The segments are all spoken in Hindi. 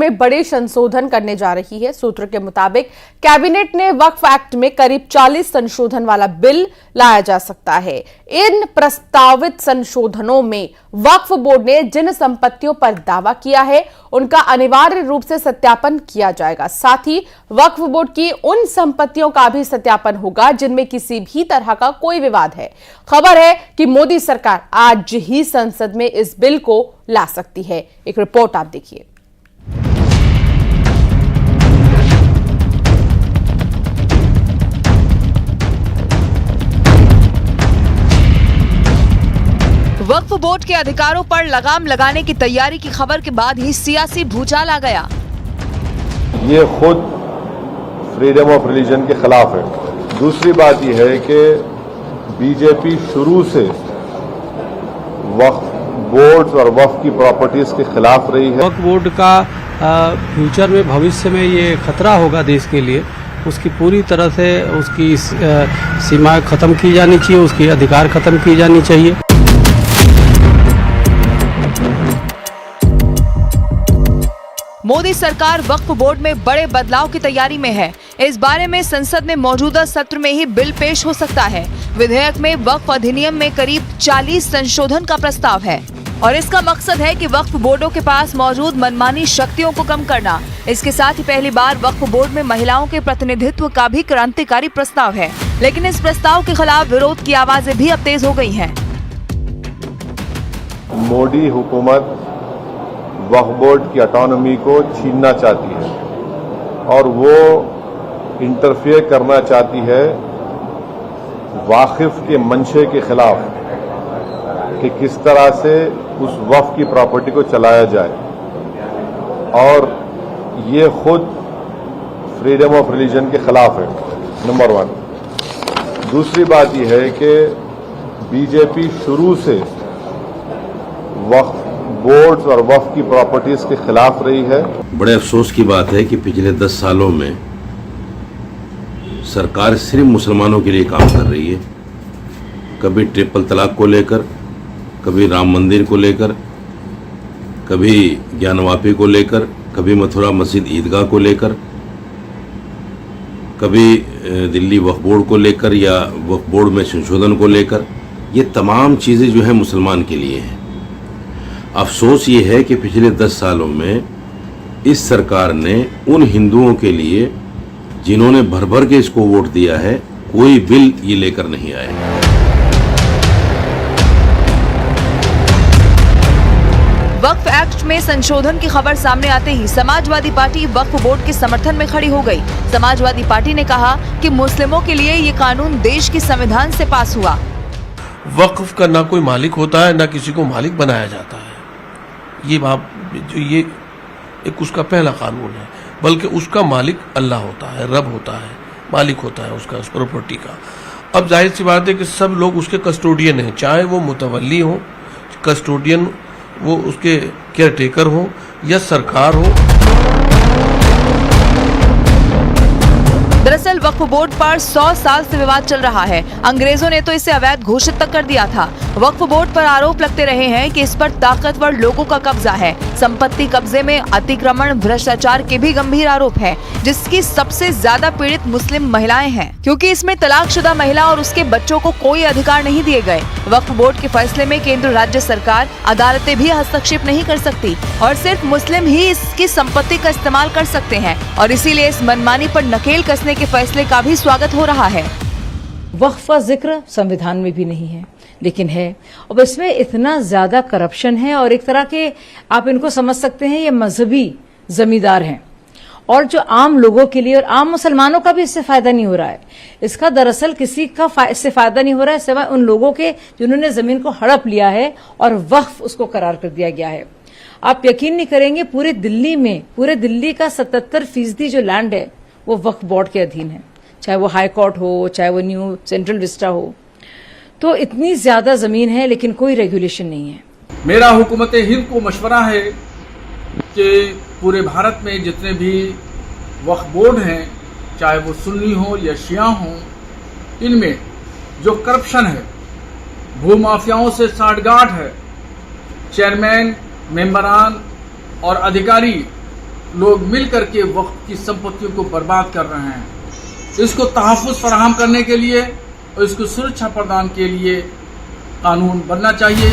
में बड़े संशोधन करने जा रही है। सूत्र के मुताबिक कैबिनेट ने वक्फ एक्ट में करीब 40 संशोधन वाला बिल लाया जा सकता है। इन प्रस्तावित संशोधनों में वक्फ बोर्ड ने जिन संपत्तियों पर दावा किया है उनका अनिवार्य रूप से सत्यापन किया जाएगा। साथ ही वक्फ बोर्ड की उन संपत्तियों का भी सत्यापन होगा जिनमें किसी भी तरह का कोई विवाद है। खबर है कि मोदी सरकार आज ही संसद में इस बिल को ला सकती है। एक रिपोर्ट आप देखिए। वक्फ बोर्ड के अधिकारों पर लगाम लगाने की तैयारी की खबर के बाद ही सियासी भूचाल आ गया। ये खुद फ्रीडम ऑफ रिलीजन के खिलाफ है। दूसरी बात यह है कि बीजेपी शुरू से वक्फ बोर्ड और वक्फ की प्रॉपर्टीज के खिलाफ रही है। वक्फ बोर्ड का फ्यूचर में भविष्य में ये खतरा होगा देश के लिए, उसकी पूरी तरह से उसकी सीमाएं खत्म की जानी चाहिए, उसके अधिकार खत्म की जानी चाहिए। मोदी सरकार वक्फ बोर्ड में बड़े बदलाव की तैयारी में है। इस बारे में संसद में मौजूदा सत्र में ही बिल पेश हो सकता है। विधेयक में वक्फ अधिनियम में करीब 40 संशोधन का प्रस्ताव है और इसका मकसद है कि वक्फ बोर्डों के पास मौजूद मनमानी शक्तियों को कम करना। इसके साथ ही पहली बार वक्फ बोर्ड में महिलाओं के प्रतिनिधित्व का भी क्रांतिकारी प्रस्ताव है, लेकिन इस प्रस्ताव के खिलाफ विरोध की आवाजें भी अब तेज हो गई हैं। मोदी हुकूमत वक्फ बोर्ड की ऑटोनॉमी को छीनना चाहती है और वो इंटरफेयर करना चाहती है वाकिफ के मंशे के खिलाफ कि किस तरह से उस वक्फ की प्रॉपर्टी को चलाया जाए, और ये खुद फ्रीडम ऑफ रिलीजन के खिलाफ है, नंबर 1। दूसरी बात यह है कि बीजेपी शुरू से वक्फ बोर्ड और वक्फ की प्रॉपर्टीज के खिलाफ रही है। बड़े अफसोस की बात है कि पिछले 10 सालों में सरकार सिर्फ मुसलमानों के लिए काम कर रही है। कभी ट्रिपल तलाक को लेकर, कभी राम मंदिर को लेकर, कभी ज्ञानवापी को लेकर, कभी मथुरा मस्जिद ईदगाह को लेकर, कभी दिल्ली वक्फ बोर्ड को लेकर या वक्फ बोर्ड में संशोधन को लेकर। ये तमाम चीज़ें जो है मुसलमान के लिए हैं। अफसोस ये है कि पिछले 10 सालों में इस सरकार ने उन हिंदुओं के लिए जिन्होंने भर भर के इसको वोट दिया है, कोई बिल ये लेकर नहीं आए। वक्फ एक्ट में संशोधन की खबर सामने आते ही समाजवादी पार्टी वक्फ बोर्ड के समर्थन में खड़ी हो गई। समाजवादी पार्टी ने कहा कि मुस्लिमों के लिए ये कानून देश के संविधान से पास हुआ। वक्फ का ना कोई मालिक होता है, ना किसी को मालिक बनाया जाता है। ये एक उसका पहला कानून है, बल्कि उसका मालिक अल्लाह होता है, रब होता है, मालिक होता है उसका, उस प्रॉपर्टी का। अब जाहिर सी बात है कि सब लोग उसके कस्टोडियन हैं, चाहे वो मुतवल्ली हो, कस्टोडियन वो उसके केयरटेकर हो या सरकार हो। दरअसल वक्फ बोर्ड पर 100 साल से विवाद चल रहा है। अंग्रेजों ने तो इसे अवैध घोषित तक कर दिया था। वक्फ बोर्ड पर आरोप लगते रहे हैं कि इस पर ताकतवर लोगों का कब्जा है। संपत्ति कब्जे में अतिक्रमण, भ्रष्टाचार के भी गंभीर आरोप है, जिसकी सबसे ज्यादा पीड़ित मुस्लिम महिलाएं हैं, क्योंकि इसमें तलाकशुदा महिला और उसके बच्चों को कोई अधिकार नहीं दिए गए। वक्फ बोर्ड के फैसले में केंद्र राज्य सरकार, अदालतें भी हस्तक्षेप नहीं कर सकती और सिर्फ मुस्लिम ही इसकी संपत्ति का इस्तेमाल कर सकते हैं, और इसीलिए इस मनमानी पर नकेल कसने के फैसले का भी स्वागत हो रहा है। वक्फ का जिक्र संविधान में भी नहीं है, लेकिन है, और इसमें इतना ज्यादा करप्शन है और एक तरह के आप इनको समझ सकते हैं ये मजहबी जमींदार हैं, और जो आम लोगों के लिए और आम मुसलमानों का भी इससे फायदा नहीं हो रहा है। इसका दरअसल किसी का इससे फायदा नहीं हो रहा है सिवाय उन लोगों के जिन्होंने जमीन को हड़प लिया है और वक्फ उसको करार कर दिया गया है। आप यकीन नहीं करेंगे, पूरे दिल्ली का 77% जो लैंड है वो वक्फ बोर्ड के अधीन है, चाहे वो हाई कोर्ट हो, चाहे वो न्यू सेंट्रल विस्टा हो। तो इतनी ज्यादा जमीन है लेकिन कोई रेगुलेशन नहीं है। मेरा हुकूमत हिंद को मशवरा है कि पूरे भारत में जितने भी वक्फ बोर्ड हैं, चाहे वो सुन्नी हो या शिया हो, इनमें जो करप्शन है, भूमाफियाओं से साठगांठ है, चेयरमैन, मेंबरान और अधिकारी लोग मिल करके वक्त की संपत्तियों को बर्बाद कर रहे हैं। इसको तहफ़्फ़ुज़ फराहम करने के लिए और इसको सुरक्षा प्रदान के लिए कानून बनना चाहिए।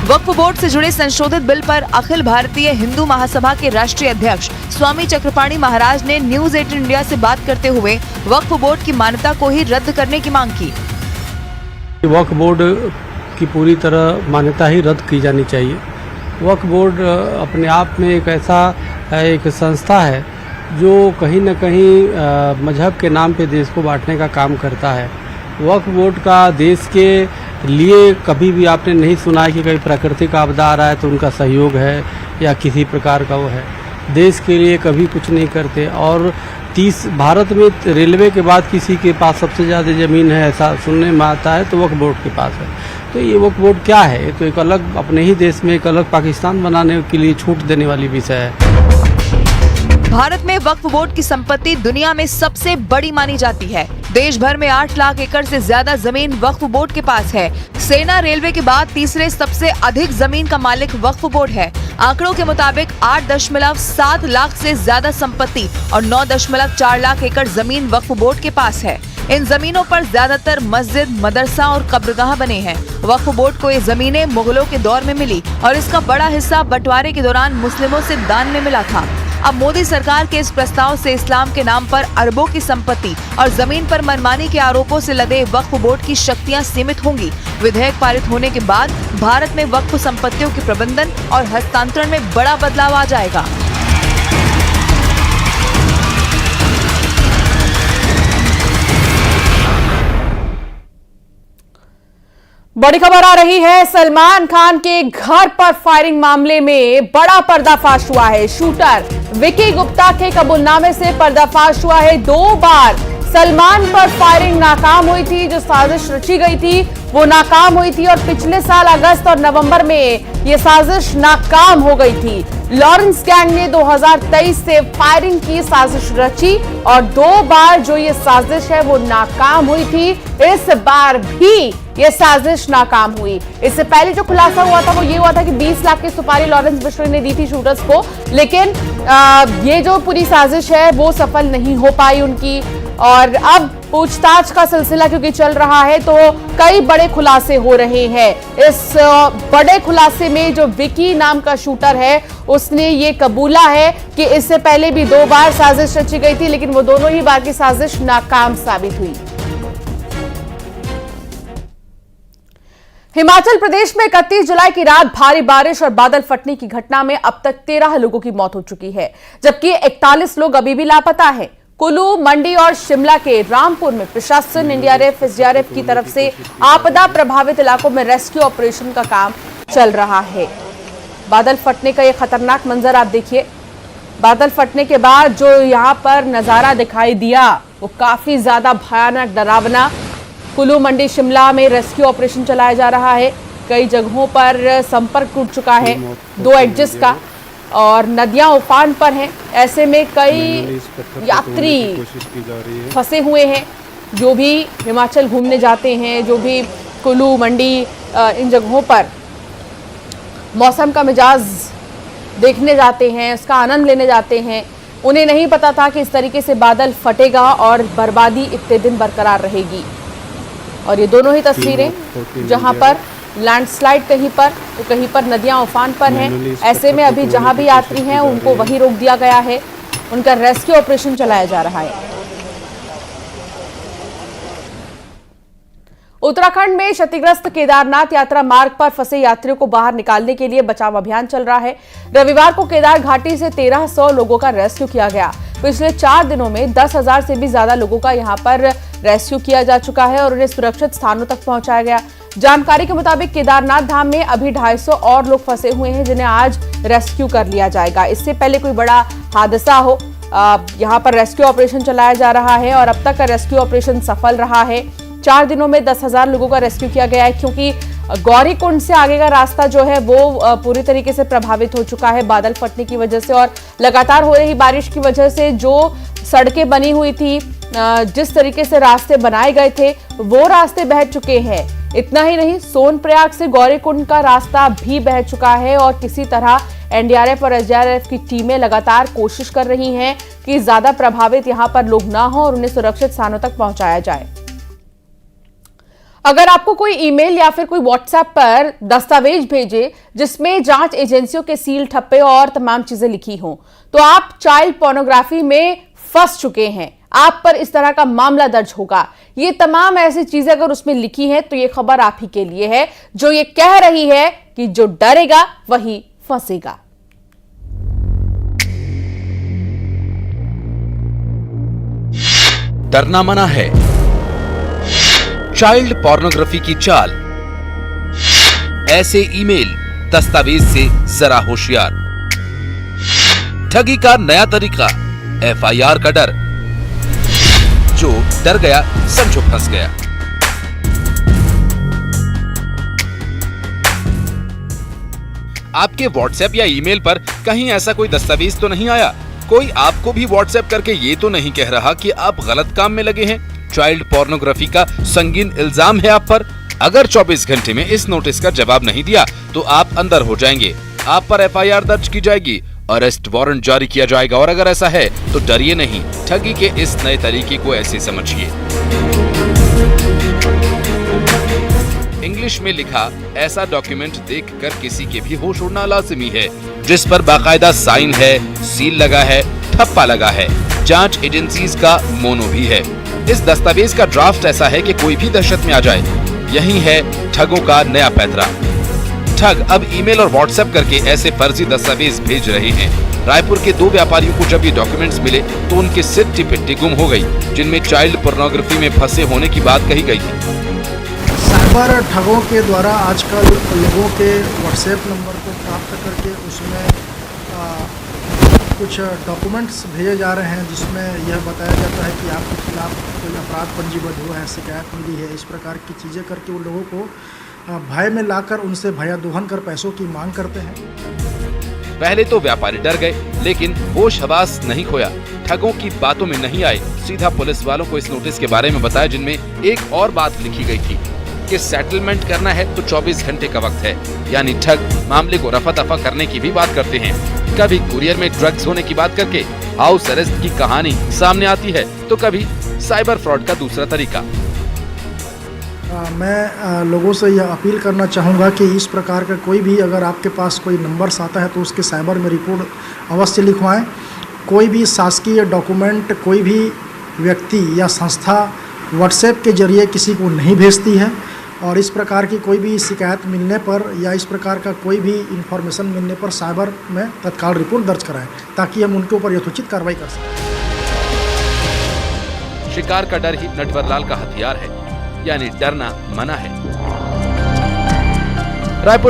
वक्फ बोर्ड से जुड़े संशोधित बिल पर अखिल भारतीय हिंदू महासभा के राष्ट्रीय अध्यक्ष स्वामी चक्रपाणी महाराज ने न्यूज 18 इंडिया से बात करते हुए वक्फ बोर्ड की मान्यता को ही रद्द करने की मांग की। वक्फ बोर्ड की पूरी तरह मान्यता ही रद्द की जानी चाहिए। वक्फ बोर्ड अपने आप में एक ऐसा एक संस्था है जो कहीं न कहीं मजहब के नाम पे देश को बांटने का काम करता है। वक्फ बोर्ड का देश के लिए कभी भी आपने नहीं सुना है कि कोई प्राकृतिक आपदा आ रहा है तो उनका सहयोग है या किसी प्रकार का वो है। देश के लिए कभी कुछ नहीं करते। और भारत में रेलवे के बाद किसी के पास सबसे ज़्यादा ज़मीन है ऐसा सुनने में आता है तो वक्फ बोर्ड के पास है। तो ये वक्फ बोर्ड क्या है? ये तो एक अलग अपने ही देश में एक अलग पाकिस्तान बनाने के लिए छूट देने वाली विषय है। भारत में वक्फ बोर्ड की संपत्ति दुनिया में सबसे बड़ी मानी जाती है। देश भर में 8 लाख एकड़ से ज्यादा जमीन वक्फ बोर्ड के पास है। सेना रेलवे के बाद तीसरे सबसे अधिक जमीन का मालिक वक्फ बोर्ड है। आंकड़ों के मुताबिक 8.7 लाख से ज्यादा संपत्ति और 9.4 लाख एकड़ जमीन वक्फ बोर्ड के पास है। इन जमीनों पर ज्यादातर मस्जिद, मदरसा और कब्रगाह बने हैं। वक्फ बोर्ड को ये जमीनें मुगलों के दौर में मिली और इसका बड़ा हिस्सा बंटवारे के दौरान मुस्लिमों से दान में मिला था। अब मोदी सरकार के इस प्रस्ताव से इस्लाम के नाम पर अरबों की संपत्ति और जमीन पर मनमानी के आरोपों से लदे वक्फ बोर्ड की शक्तियां सीमित होंगी। विधेयक पारित होने के बाद भारत में वक्फ संपत्तियों के प्रबंधन और हस्तांतरण में बड़ा बदलाव आ जाएगा। बड़ी खबर आ रही है, सलमान खान के घर पर फायरिंग मामले में बड़ा पर्दाफाश हुआ है। शूटर विकी गुप्ता के कबूलनामे से पर्दाफाश हुआ है। 2 बार सलमान पर फायरिंग नाकाम हुई थी। जो साजिश रची गई थी वो नाकाम हुई थी और पिछले साल अगस्त और नवंबर में ये साजिश नाकाम हो गई थी। लॉरेंस गैंग ने 2023 से फायरिंग की साजिश रची और 2 बार जो ये साजिश है वो नाकाम हुई थी। इस बार भी ये साजिश नाकाम हुई। इससे पहले जो खुलासा हुआ था वो ये हुआ था कि 20 लाख की सुपारी लॉरेंस बिश्नोई ने दी थी शूटर्स को, लेकिन ये जो पूरी साजिश है वो सफल नहीं हो पाई उनकी। और अब पूछताछ का सिलसिला क्योंकि चल रहा है तो कई बड़े खुलासे हो रहे हैं। इस बड़े खुलासे में जो विकी नाम का शूटर है उसने ये कबूला है कि इससे पहले भी 2 बार साजिश रची गई थी, लेकिन वो दोनों ही बार की साजिश नाकाम साबित हुई। हिमाचल प्रदेश में 31 जुलाई की रात भारी बारिश और बादल फटने की घटना में अब तक 13 लोगों की मौत हो चुकी है, जबकि 41 लोग अभी भी लापता हैं। कुल्लू, मंडी और शिमला के रामपुर में प्रशासन, एनडीआरएफ, एसडीआरएफ की तरफ से आपदा प्रभावित इलाकों में रेस्क्यू ऑपरेशन का काम चल रहा है। बादल फटने का यह खतरनाक मंजर आप देखिए। बादल फटने के बाद जो यहां पर नजारा दिखाई दिया वो काफी ज्यादा भयानक, डरावना। कुल्लू, मंडी, शिमला में रेस्क्यू ऑपरेशन चलाया जा रहा है। कई जगहों पर संपर्क टूट चुका है 2 एडजस्ट का और नदियां उफान पर हैं। ऐसे में कई यात्री फंसे हुए हैं। जो भी हिमाचल घूमने जाते हैं, जो भी कुल्लू, मंडी इन जगहों पर मौसम का मिजाज देखने जाते हैं, उसका आनंद लेने जाते हैं, उन्हें नहीं पता था कि इस तरीके से बादल फटेगा और बर्बादी इतने दिन बरकरार रहेगी। और ये दोनों ही तस्वीरें जहां पर लैंडस्लाइड कहीं पर तो कहीं पर नदियां उफान पर हैं। ऐसे में अभी जहां भी यात्री हैं उनको वहीं रोक दिया गया है, उनका रेस्क्यू ऑपरेशन चलाया जा रहा है। उत्तराखंड में क्षतिग्रस्त केदारनाथ यात्रा मार्ग पर फंसे यात्रियों को बाहर निकालने के लिए बचाव अभियान चल रहा है। रविवार को केदार घाटी से 1300 लोगों का रेस्क्यू किया गया। पिछले 4 दिनों में 10,000 से भी ज्यादा लोगों का यहां पर रेस्क्यू किया जा चुका है और उन्हें सुरक्षित स्थानों तक पहुंचाया गया। जानकारी के मुताबिक केदारनाथ धाम में अभी 250 और लोग फंसे हुए हैं जिन्हें आज रेस्क्यू कर लिया जाएगा। इससे पहले कोई बड़ा हादसा हो, यहां पर रेस्क्यू ऑपरेशन चलाया जा रहा है और अब तक का रेस्क्यू ऑपरेशन सफल रहा है। 4 दिनों में 10,000 लोगों का रेस्क्यू किया गया है, क्योंकि गौरीकुंड से आगे का रास्ता जो है वो पूरी तरीके से प्रभावित हो चुका है बादल फटने की वजह से और लगातार हो रही बारिश की वजह से जो सड़कें बनी हुई थी, जिस तरीके से रास्ते बनाए गए थे वो रास्ते बह चुके हैं। इतना ही नहीं, सोनप्रयाग से गौरीकुंड का रास्ता भी बह चुका है और किसी तरह एनडीआरएफ और एसडीआरएफ की टीमें लगातार कोशिश कर रही हैं कि ज्यादा प्रभावित यहां पर लोग ना हो और उन्हें सुरक्षित स्थानों तक पहुंचाया जाए। अगर आपको कोई ईमेल या फिर कोई व्हाट्सएप पर दस्तावेज भेजे जिसमें जांच एजेंसियों के सील ठप्पे और तमाम चीजें लिखी हों, तो आप चाइल्ड पोर्नोग्राफी में फंस चुके हैं। आप पर इस तरह का मामला दर्ज होगा। ये तमाम ऐसी चीजें अगर उसमें लिखी हैं तो ये खबर आप ही के लिए है, जो ये कह रही है कि जो डरेगा वही फंसेगा। डरना मना है। चाइल्ड पोर्नोग्राफी की चाल, ऐसे ईमेल दस्तावेज से जरा होशियार। ठगी का नया तरीका, एफआईआर का डर। जो डर गया समझो फंस गया। आपके व्हाट्सएप या ईमेल पर कहीं ऐसा कोई दस्तावेज तो नहीं आया? कोई आपको भी व्हाट्सएप करके ये तो नहीं कह रहा कि आप गलत काम में लगे हैं? चाइल्ड पोर्नोग्राफी का संगीन इल्जाम है आप पर। अगर 24 घंटे में इस नोटिस का जवाब नहीं दिया तो आप अंदर हो जाएंगे। आप पर एफआईआर दर्ज की जाएगी, अरेस्ट वारंट जारी किया जाएगा। और अगर ऐसा है तो डरिए नहीं, ठगी के इस नए तरीके को ऐसे समझिए। इंग्लिश में लिखा ऐसा डॉक्यूमेंट देखकर किसी के भी होश उड़ना लाजिमी है, जिस पर बाकायदा साइन है, सील लगा है, ठप्पा लगा है, जांच एजेंसीज का मोनो भी है। इस दस्तावेज का ड्राफ्ट ऐसा है कि कोई भी दहशत में आ जाए। यही है ठगों का नया पैतरा। ठग अब ईमेल और व्हाट्सएप करके ऐसे फर्जी दस्तावेज भेज रहे हैं। रायपुर के 2 व्यापारियों को जब ये डॉक्यूमेंट्स मिले तो उनकी सिट्टी पिट्टी गुम हो गई, जिनमें चाइल्ड पोर्नोग्राफी में फंसे होने की बात कही गई थी। साइबर ठगों के द्वारा आजकल लोगों के व्हाट्सएप नंबर को प्राप्त करके उसमें कुछ डॉक्यूमेंट्स भेजे जा रहे हैं, जिसमें यह बताया जाता है कि आपके खिलाफ कोई अपराध पंजीबद्ध हुआ है, शिकायत मिली है। इस प्रकार की चीज़ें करके उन लोगों को भय में लाकर उनसे भयादोहन कर पैसों की मांग करते हैं। पहले तो व्यापारी डर गए, लेकिन होश हवास नहीं खोया। ठगों की बातों में नहीं आए, सीधा पुलिस वालों को इस नोटिस के बारे में बताया, जिनमें एक और बात लिखी गई थी कि सेटलमेंट करना है तो 24 घंटे का वक्त है। यानी ठग मामले को रफा दफा करने की भी बात करते हैं। कभी कुरियर में ड्रग्स होने की बात करके हाउस अरेस्ट की कहानी सामने आती है, तो कभी साइबर फ्रॉड का दूसरा तरीका। मैं लोगों से यह अपील करना चाहूँगा कि इस प्रकार का कोई भी अगर आपके पास कोई नंबर्स आता है तो उसके साइबर में रिपोर्ट अवश्य लिखवाएं। कोई भी शासकीय डॉक्यूमेंट कोई भी व्यक्ति या संस्था व्हाट्सएप के जरिए किसी को नहीं भेजती है, और इस प्रकार की कोई भी शिकायत मिलने पर या इस प्रकार का कोई भी इंफॉर्मेशन मिलने पर साइबर में तत्काल रिपोर्ट दर्ज कराएं, ताकि हम उनके ऊपर यथोचित कार्रवाई कर सकें। शिकार का डर ही नटवरलाल का हथियार है, यानी डरना मना है। रायपुर